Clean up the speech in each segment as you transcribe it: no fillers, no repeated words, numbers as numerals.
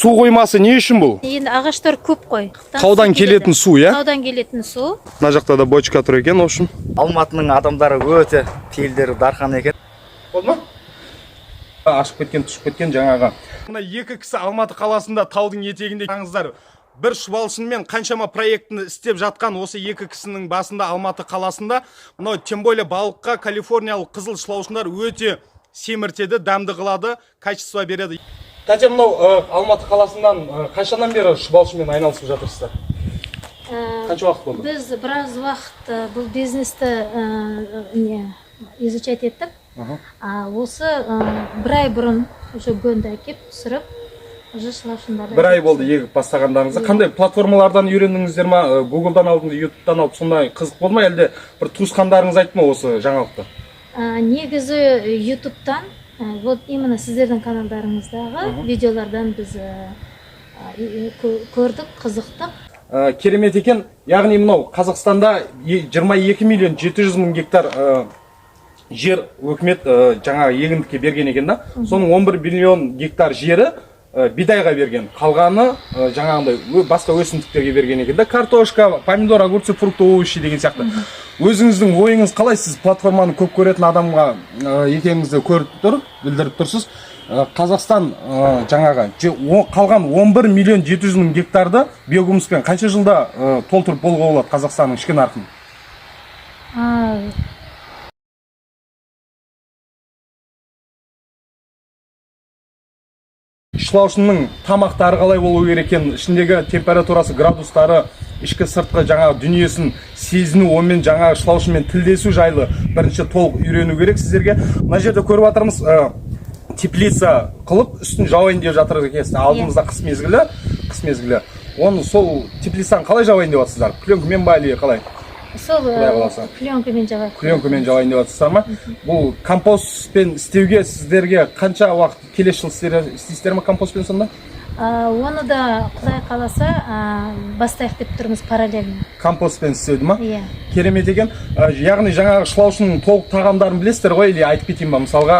су қоймасы не үшін бұл? Енді ағаштар көп қой. Таудан келетін су, я? Таудан келетін су. Мына жақта да бочка тұр екен, в общем. Алматының адамдары өте пейілдері дархан екен. Болды ма? Ашып кеткен, түшіп кеткен жаңаға. Мына екі кісі Алматы қаласында таудың етегінде аңыздар. Бір шұбалшынмен қаншама проектіні істеп жатқан осы екі кісінің басында Алматы қаласында. Мынау тем более балыққа калифорниялық қызыл шұлаушындар өте семіртеді, дәмді қылады, качество береді. Тәте, мынау Алматы қаласынан қаншадан бері шұбалшынмен айналысып жатырсыздар? Қанша уақыт болды? Біз біраз уақыт бұл бизнесті изучать еттік. Осы бір ай бұрын гөнді әкеп түсіріп, бір ай болды егіп бастағандарыңызда. Қандай платформалардан үйрендіңіздер ма? Google'дан алдыңыз, YouTube'дан алып, сондай қызық болды ма? Әлде бір туысқандарыңыз айтты ма осы жаңалықты? Негізі YouTube'дан, вот именно сіздердің каналдарыңыздағы видеолардан біз көрдік, қызықтық. Керемет екен. Яғни мынау Қазақстанда 22 миллион 700 мың гектар жер өкімет жаңағы егіндікке берген екен да. Соның 11 миллион гектар жері бидайға берген. Қалғаны жаңағындай басқа өсімдіктерге берген екен да. Картошка, помидор, огурцы, фрукты, овощи деген сияқты. Өзіңіздің ойыңыз қалай? Сіз платформаны көп көретін адамға екеніңізді білдіріп тұрсыз. Қазақстан жаңағы қалған 11 миллион 700 мың гектарды биогумуспен қанша жылда толтырып болуға болады Қазақстанның ішкі нарқын? Шұлаушынның тамақтары қалай болу керек екен, ішіндегі температурасы, градустары, ішкі сыртқы жаңағы дүниесін сезіну, онымен жаңағы шұлаушынмен тілдесу жайлы бірінші толық үйрену керек сіздерге. Мына жерде көріп жатырмыз, теплица қылып, үстін жауайын деп жатыр екенсіз. Алдымызда қыс мезгілі. Оны сол теплицаны қалай жауайын деп жатсыздар? Пленкамен ба или қалай? Сол пленкамен жауайын. Пленкамен жауайын деп жатсыздар ма? Бұл компостпен істеуге сіздерге қанша уақыт келесі жыл істейсіздер ма компостпен сонда? Оны да Құдай қаласа бастайық деп тұрмыз параллельно. Компостпен істеуді ма? Иә. Керемет екен. Яғни жаңағы шұлаушының толық тағамдарын білесіздер ғой, или айтып кетейін ба? Мысалға,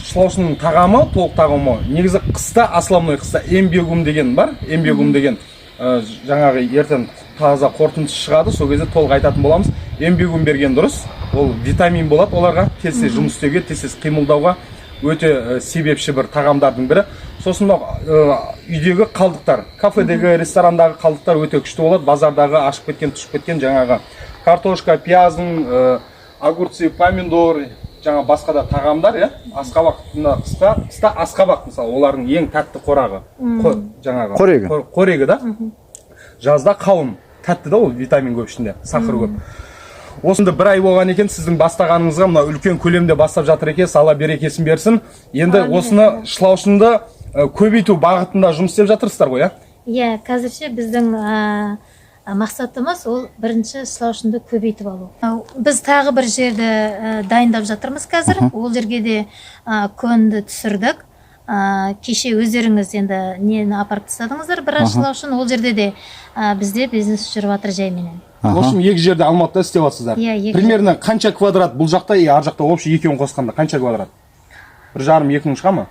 шұлаушының тағамы, толық тағамы. Негізі қыста, основной қыста эмбиогум деген бар. Эмбиогум деген жаңағы ертең таза қорытындысы шығады, сол кезде толық айтатын боламыз. Эмбиогум берген дұрыс. Ол витамин болады оларға, тез жұмыс істеуге, тез қимылдауға өте себепші бір тағамдардың бірі. Сосын үйдегі қалдықтар, кафедегі, ресторандағы қалдықтар өте күшті болады. Базардағы ашып кеткен, түшіп кеткен жаңағы картошка, пияздың, огурцы, помидор, жаңа басқа да тағамдар, асқабақ, қыста асқабақ мысалы, олардың ең тәтті қорағы. Жаңағы қорегі да. Жазда қауын, тәтті да ол, витамин көп ішінде, сахар көп. Осында бір ай болған екен, сіздің бастағаныңызға мына үлкен көлемде бастап жатыр екен, алла берекесін берсін. Енді осыны шұлаушынды көбейту бағытында жұмыс істеп жатырсыздар ғой, Иә, қазірше біздің мақсатымыз ол бірінші шұлаушынды көбейтіп алу. Біз тағы бір жерді дайындап жатырмыз қазір. Ол жерге де көнді түсірдік. Кеше өздеріңіз енді нені апарып тастадыңыздар, біраз шұлаушын. Ол жерде де бізде бизнес жүріп жатыр жайменен. В общем, екі жерде Алматыда істеп жатсыздар. Примерно қанша квадрат бұл жақта, ар жақта общий екеуін қосқанда қанша квадрат? 1,5-2 мың шыға ма?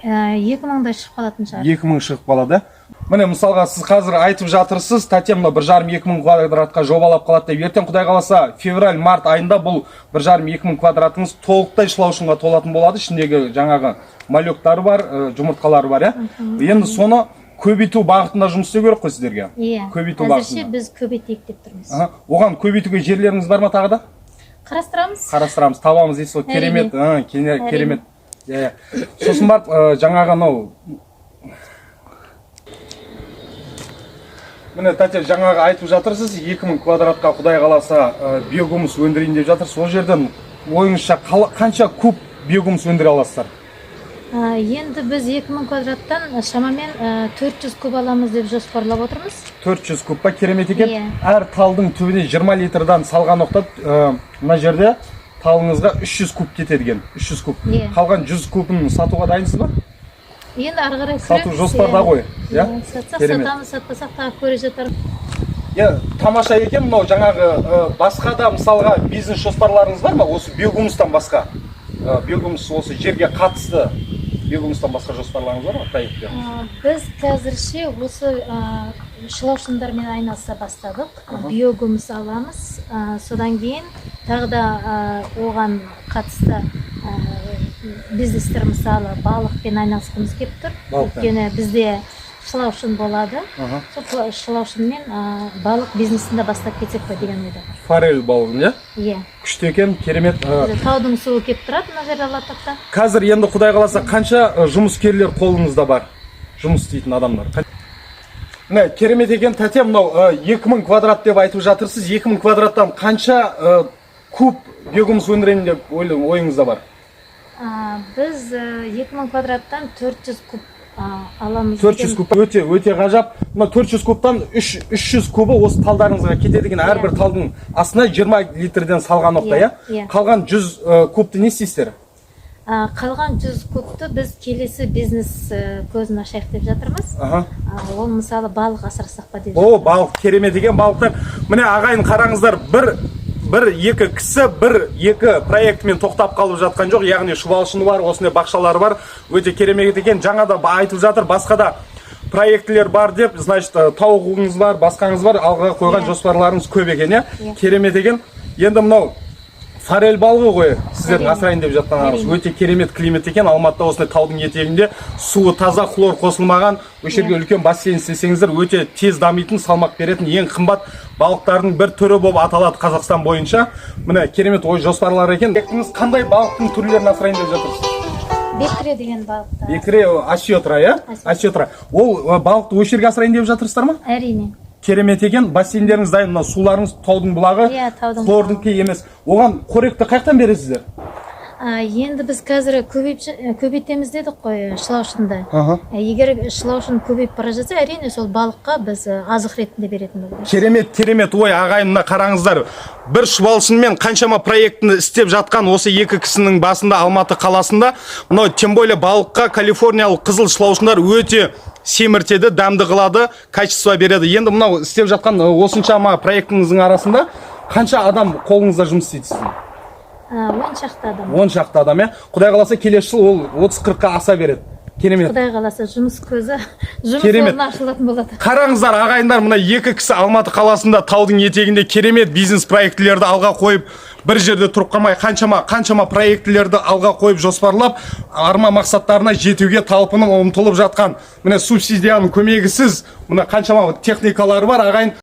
2000-да шығып қалатын шығар. 2000 шығып қалады. Міне мысалға сіз қазір айтып жатырсыз, тәтем 1,5-2 мың квадратқа жобалап қалады деп. Ертең Құдай қаласа февраль-март айында бұл 1,5-2 мың квадратыңыз толықтай шұлаушынға толатын болады. Ішіндегі жаңағы малектары бар, жұмыртқалары бар, Енді соны көбейту бағытында жұмыс істеу керек қой сіздерге. Иә. Әзірше біз көбейтейік деп тұрмыз. Оған көбейтуге жерлеріңіз бар ма тағы да? Қарастырамыз, табамыз дейсіз ғой. Керемет, керемет. Сосын барып жаңағы міне тәте жаңағы айтып жатырсыз, 2000 квадратқа Құдай қаласа биогумус өндірейін деп жатырсыз. Ол жерден ойыңызша қанша куб биогумус өндіре аласыздар? Енді біз 2000 квадраттан шамамен 400 куб аламыз деп жоспарлап отырмыз. 400 кубқа керемет екен. Әр талдың түбіне 20 литрдан салған оқтат, мына жерде талыңызға 300 куб кетедіген. 300 куб. Қалған 100 кубын сатуға дайынсыз ба? Енді ары қарай сату жоспарда ғой. Сатсақ сатамыз, сатпасақ тағы көре жатар. Тамаша екен, мынау жаңағы басқа да мысалға бизнес жоспарларыңыз бар ма? Осы биогумустан басқа. Биогумус осы жерге қатысты биогумустан басқа жоспарларыңыз бар ма проектте? Біз қазірше осы шылаушындармен айналыса бастадық. Биогумус аламыз. Содан кейін тағы да оған қатысты бизнестер, мысалы балықпен айналысқымыз келіп тұр. Өйткені бізде шылаушын болады. Сол шылаушынмен балық бизнесін де бастап кетсек па деген ойда. Форель балығын, иә? Иә. Күшті екен, керемет. Таудың суы келіп тұрады мына жерде Алатауда. Қазір енді Құдай қаласа қанша жұмыскерлер қолыңызда бар? Жұмыс істейтін адамдар. Міне, керемет екен тәте, мынау 2000 квадрат деп айтып жатырсыз. 2000 квадраттан қанша куб биогумус өндіремін деп ойыңызда бар? Біз 2000 квадраттан 400 куб аламыз. 400 куб өте ғажап. Мына 400 кубтан 300 кубы осы талдарыңызға кетеді екен. Әрбір талдың астына 20 литрден салған оқта, иә? Қалған 100 кубты не істейсіздер? Қалған 100 кубты біз келесі бизнес көзін ашайық деп жатырмыз. Ол мысалы балық асырасақ па деп. О, балық керемет екен балықтар. Міне ағайын қараңыздар, бір-екі кісі бір-екі проектімен тоқтап қалып жатқан жоқ. Яғни шұбалшыны бар, осындай бақшалары бар. Өте керемет екен. Жаңа да айтып жатыр, басқа да проектілер бар деп, значит, тауығыңыз бар, басқаңыз бар, алға қойған жоспарларыңыз көп екен, иә? Керемет екен. Енді мынау форель балығы ғой, сіздердің асырайын деп жатқаныңыз. Өте керемет климат екен. Алматыда осындай таудың етегінде суы таза, хлор қосылмаған, осы жерге үлкен бассейн істесеңіздер, өте тез дамитын, салмақ беретін ең қымбат балықтардың бір түрі болып аталады Қазақстан бойынша. Міне керемет ой жоспарлар екен. Қандай балықтың түрлерін асырайын деп жатырсыз? Бекіре деген балықтар. Бекіре осетра, иә? Осетра. Ол балықты осы жерге асырайын деп жатырсыздар ма? Әрине. Керемет екен. Бассейндеріңіз дайын, мына суларыңыз таудың бұлағы, хлордыңқы емес. Оған қоректі қаяқтан бересіздер? Енді біз қазір көбейтеміз дедік қой шылаушынды. Егер шылаушын көбейіп бара жатса, әрине сол балыққа біз азық ретінде беретін боламыз. Керемет. Ой, ағайынына қараңыздар. Бір шұбалшынмен қаншама проектіні істеп жатқан осы екі кісінің басында Алматы қаласында. Мынау тем более балыққа калифорниялық қызыл шылаушындар өте семіртеді, дәмді қылады, качество береді. Енді мынау істеп жатқан осыншама проектіңіздің арасында қанша адам қолыңызда жұмыс істейді сіздің? 10 шақты адам. 10 шақты адам, иә? Құдай қаласа келесі жыл ол 30-40-қа аса береді. Керемет. Құдай қаласа жұмыс көзі, жұмыс орны ашылатын болады. Қараңыздар, ағайындар, мына екі кісі Алматы қаласында таудың етегінде керемет бизнес проектілерді алға қойып, бір жерде тұрып қалмай қаншама проектілерді алға қойып жоспарлап, арма мақсаттарына жетуге талпынып ұмтылып жатқан. Міне субсидияның көмегісіз, мына қаншама техникалары бар, ағайын.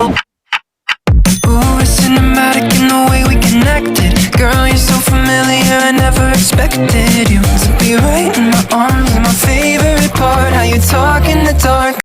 Girl, you're so familiar, I never expected you to be right in my arms. My favorite part, how you talk in the dark.